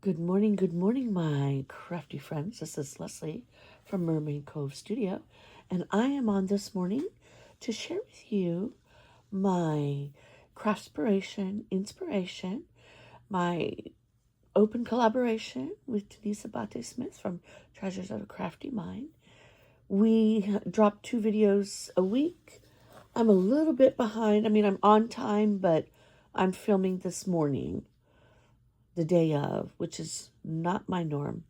Good morning, my crafty friends. This is Leslie from Mermaid Cove Studio, and I am on this morning to share with you my Craftspiration inspiration, my open collaboration with Denise Abate-Smith from Treasures of a Crafty Mind. We drop 2 videos a week. I'm a little bit behind. I'm on time, but I'm filming this morning, the day of, which is not my norm,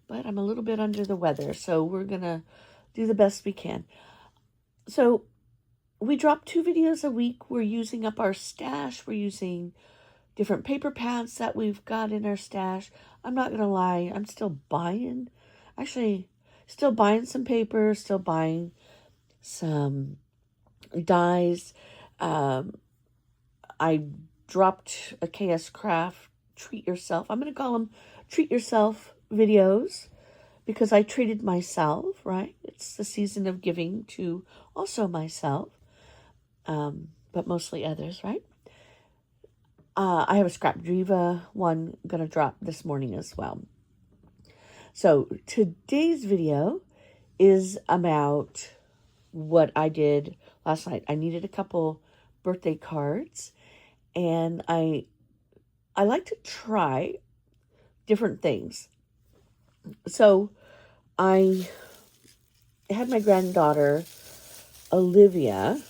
but I'm a little bit under the weather, so we're gonna do the best we can. So we drop 2 videos a week. We're using up our stash. We're using different paper pads that we've got in our stash. I'm not gonna lie, I'm still buying some paper, still buying some dies. I dropped a KS Craft treat yourself. I'm going to call them treat yourself videos because I treated myself, right? It's the season of giving to also myself, but mostly others, right? I have a Scrap Diva one going to drop this morning as well. So today's video is about what I did last night. I needed a couple birthday cards, and I like to try different things. So I had my granddaughter, Olivia,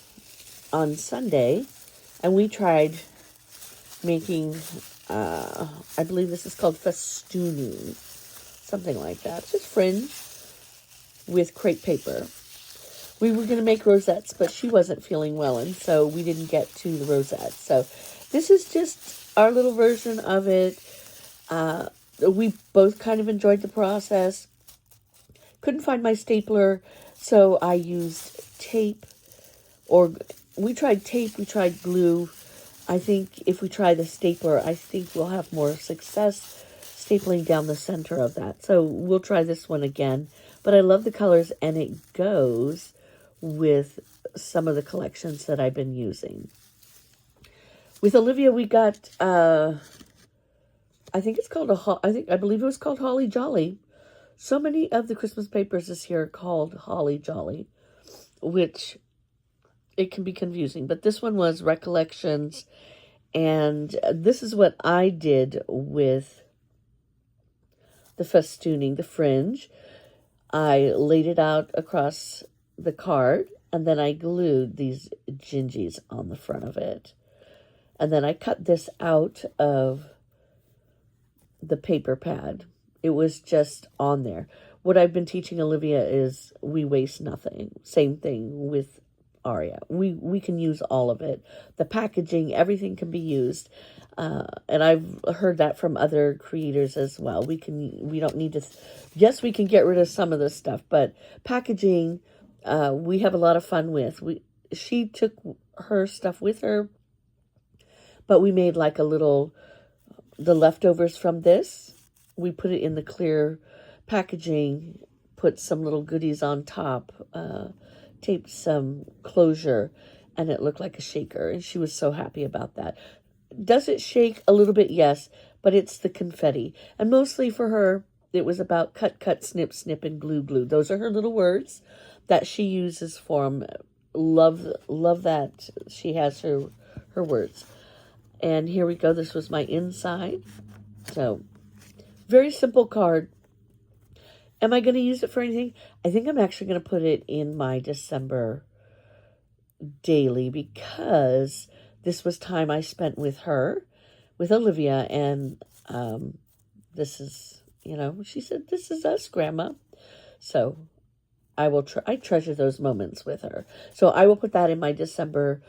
on Sunday, and we tried making, I believe this is called festooning, something like that. It's just fringe with crepe paper. We were going to make rosettes, but she wasn't feeling well, and so we didn't get to the rosettes. So this is just our little version of it. We both kind of enjoyed the process. Couldn't find my stapler, so I used tape, or we tried tape, we tried glue. I think if we try the stapler, I think we'll have more success stapling down the center of that. So we'll try this one again. But I love the colors, and it goes with some of the collections that I've been using. With Olivia, we got, I believe it was called Holly Jolly. So many of the Christmas papers this year are called Holly Jolly, which it can be confusing. But this one was Recollections, and this is what I did with the festooning, the fringe. I laid it out across the card, and then I glued these gingies on the front of it. And then I cut this out of the paper pad. It was just on there. What I've been teaching Olivia is we waste nothing. Same thing with Aria. We can use all of it. The packaging, everything can be used. And I've heard that from other creators as well. We don't need to, yes, we can get rid of some of this stuff, but packaging, we have a lot of fun with. She took her stuff with her, but we made like the leftovers from this. We put it in the clear packaging, put some little goodies on top, taped some closure, and it looked like a shaker. And she was so happy about that. Does it shake a little bit? Yes, but it's the confetti. And mostly for her, it was about cut, cut, snip, snip, and glue, glue. Those are her little words that she uses for them. Love that she has her words. And here we go. This was my inside. So, very simple card. Am I going to use it for anything? I think I'm actually going to put it in my December daily because this was time I spent with her, with Olivia, and this is, she said, "This is us, Grandma." So I treasure those moments with her. So I will put that in my December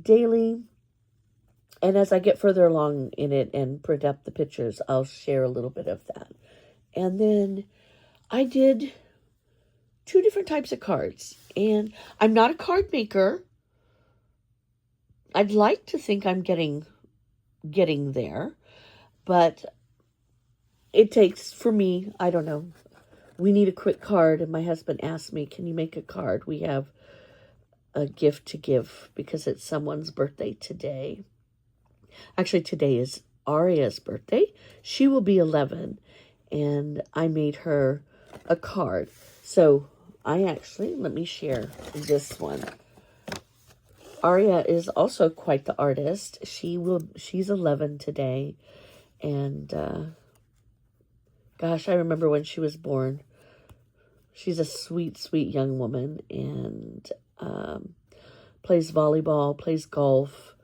daily. And as I get further along in it and print up the pictures, I'll share a little bit of that. And then I did 2 different types of cards. And I'm not a card maker. I'd like to think I'm getting there. But it takes, for me, I don't know. We need a quick card. And my husband asked me, "Can you make a card? We have a gift to give because it's someone's birthday today." Actually, today is Aria's birthday. She will be 11, and I made her a card. So let me share this one. Aria is also quite the artist. She's 11 today, and gosh, I remember when she was born. She's a sweet, sweet young woman, and plays volleyball, plays golf,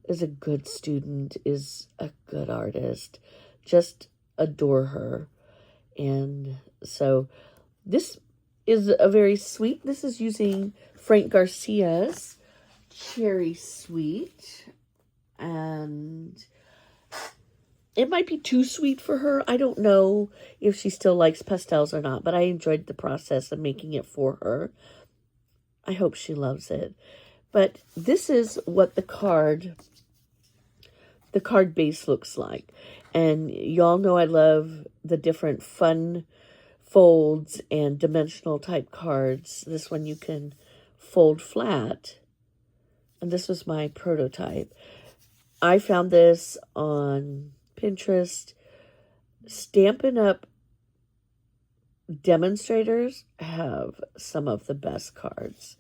is a good student, is a good artist. Just adore her. And so this is a very sweet. This is using Frank Garcia's Cherry Sweet, and it might be too sweet for her. I don't know if she still likes pastels or not, but I enjoyed the process of making it for her. I hope she loves it. But this is what the card base looks like. And y'all know I love the different fun folds and dimensional type cards. This one you can fold flat. And this was my prototype. I found this on Pinterest. Stampin' Up! Demonstrators have some of the best cards.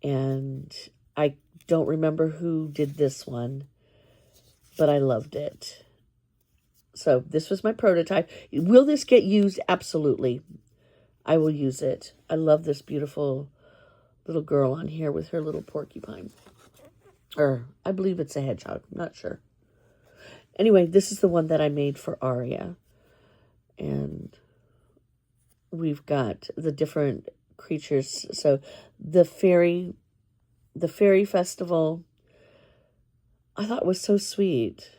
And I don't remember who did this one, but I loved it. So this was my prototype. Will this get used? Absolutely. I will use it. I love this beautiful little girl on here with her little porcupine. Or I believe it's a hedgehog. I'm not sure. Anyway, this is the one that I made for Aria. And we've got the different creatures. So the fairy festival, I thought was so sweet.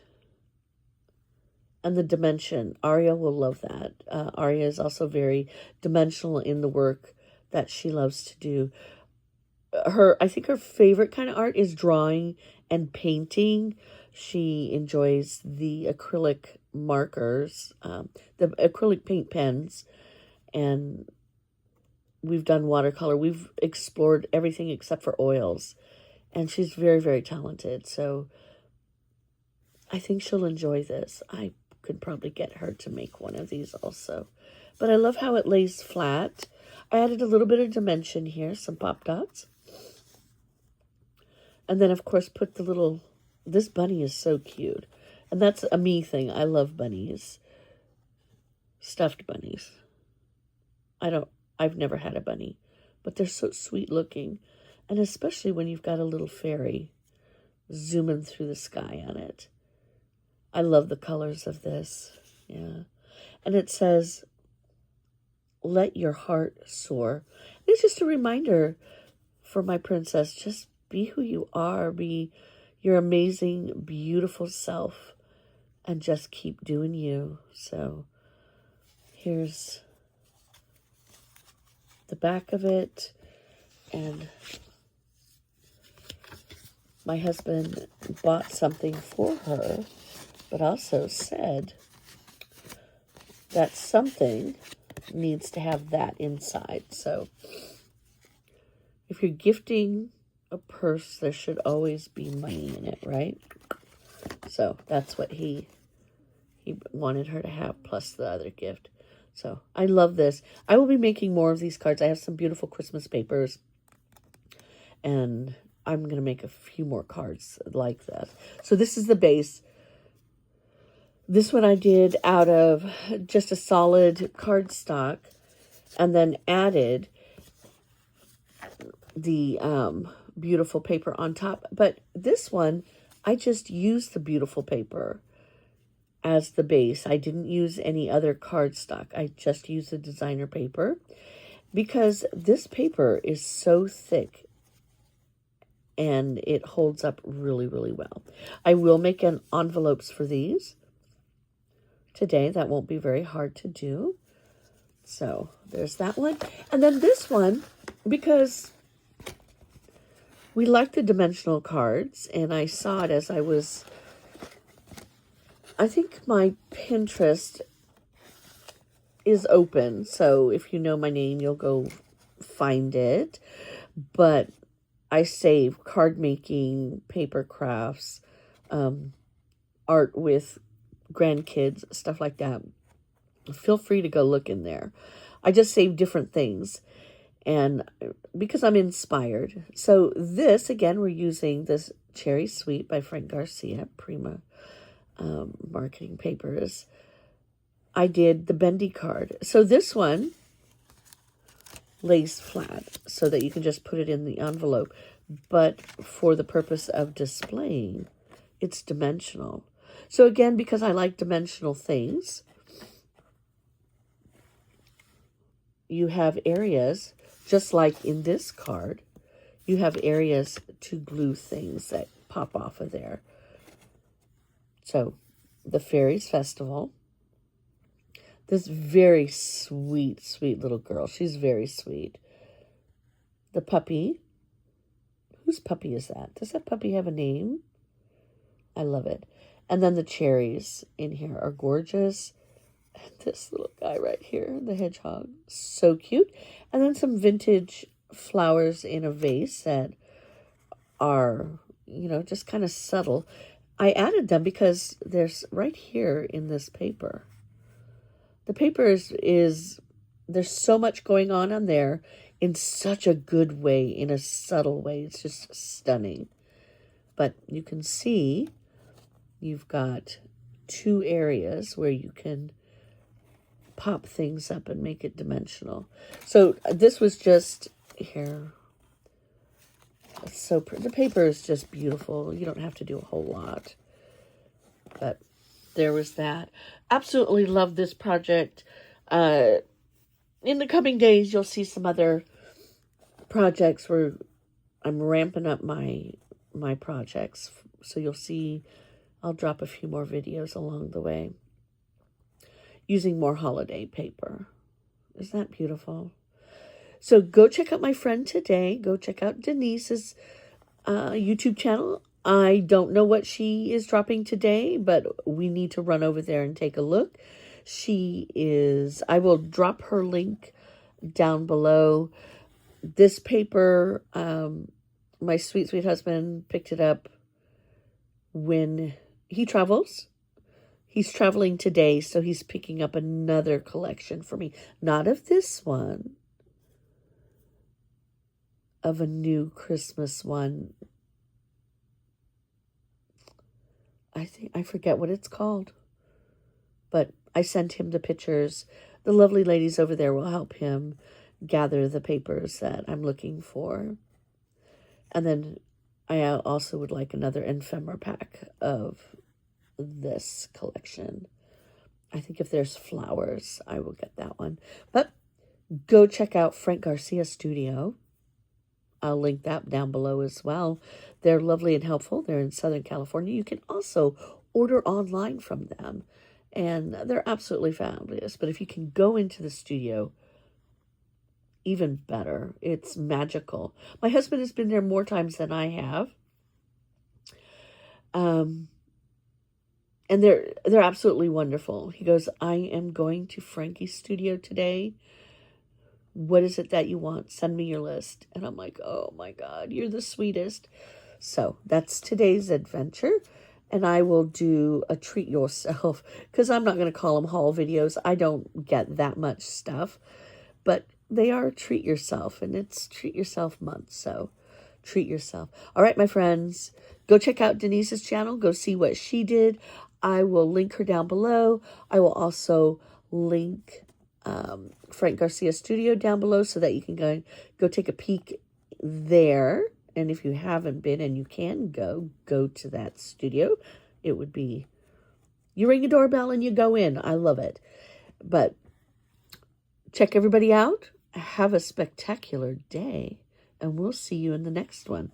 And the dimension, Aria will love that. Aria is also very dimensional in the work that she loves to do. I think her favorite kind of art is drawing and painting. She enjoys the acrylic markers, the acrylic paint pens, and we've done watercolor. We've explored everything except for oils, and she's very, very talented. So I think she'll enjoy this. I could probably get her to make one of these also. But I love how it lays flat. I added a little bit of dimension here, some pop dots. And then, of course, put the little... This bunny is so cute. And that's a me thing. I love bunnies. Stuffed bunnies. I've never had a bunny. But they're so sweet looking. And especially when you've got a little fairy zooming through the sky on it. I love the colors of this. Yeah. And it says, let your heart soar. It's just a reminder for my princess, just be who you are. Be your amazing, beautiful self. And just keep doing you. So here's the back of it. And my husband bought something for her, but also said that something needs to have that inside. So if you're gifting a purse, there should always be money in it, right? So that's what he wanted her to have, plus the other gift. So I love this. I will be making more of these cards. I have some beautiful Christmas papers, and I'm going to make a few more cards like that. So this is the base. This one I did out of just a solid cardstock, and then added the beautiful paper on top. But this one, I just used the beautiful paper as the base. I didn't use any other cardstock. I just used the designer paper because this paper is so thick and it holds up really, really well. I will make envelopes for these today. That won't be very hard to do. So there's that one. And then this one, because we like the dimensional cards, and I saw it as I think my Pinterest is open. So if you know my name, you'll go find it. But I save card making, paper crafts, art with grandkids, stuff like that, feel free to go look in there. I just save different things, and because I'm inspired. So this, again, we're using this Cherry Sweet by Frank Garcia, Prima Marketing Papers. I did the bendy card. So this one lays flat so that you can just put it in the envelope. But for the purpose of displaying, it's dimensional. So again, because I like dimensional things, you have areas, just like in this card, you have areas to glue things that pop off of there. So, the Fairies Festival. This very sweet, sweet little girl. She's very sweet. The puppy. Whose puppy is that? Does that puppy have a name? I love it. And then the cherries in here are gorgeous. And this little guy right here, the hedgehog, so cute. And then some vintage flowers in a vase that are, you know, just kind of subtle. I added them because there's right here in this paper. The paper is there's so much going on there in such a good way, in a subtle way. It's just stunning. But you can see you've got two areas where you can pop things up and make it dimensional. So this was just here. So the paper is just beautiful. You don't have to do a whole lot. But there was that. Absolutely love this project. In the coming days, you'll see some other projects where I'm ramping up my projects. So you'll see, I'll drop a few more videos along the way using more holiday paper. Isn't that beautiful? So go check out my friend today. Go check out Denise's YouTube channel. I don't know what she is dropping today, but we need to run over there and take a look. I will drop her link down below. This paper, my sweet, sweet husband picked it up when he travels. He's traveling today, so he's picking up another collection for me. Not of this one, of a new Christmas one. I forget what it's called, but I sent him the pictures. The lovely ladies over there will help him gather the papers that I'm looking for. And then I also would like another ephemera pack of this collection. I think if there's flowers, I will get that one. But go check out Frank Garcia Studio. I'll link that down below as well. They're lovely and helpful. They're in Southern California. You can also order online from them, and they're absolutely fabulous. But if you can go into the studio, even better. It's magical. My husband has been there more times than I have. And they're absolutely wonderful. He goes, I am going to Frankie's studio today. What is it that you want? Send me your list. And I'm like, oh my God, you're the sweetest. So that's today's adventure. And I will do a treat yourself, because I'm not going to call them haul videos. I don't get that much stuff, but they are treat yourself, and it's treat yourself month. So treat yourself. All right, my friends, go check out Denise's channel. Go see what she did. I will link her down below. I will also link Frank Garcia Studio down below so that you can go take a peek there. And if you haven't been and you can go to that studio. It would be, you ring a doorbell and you go in. I love it. But check everybody out. Have a spectacular day, and we'll see you in the next one.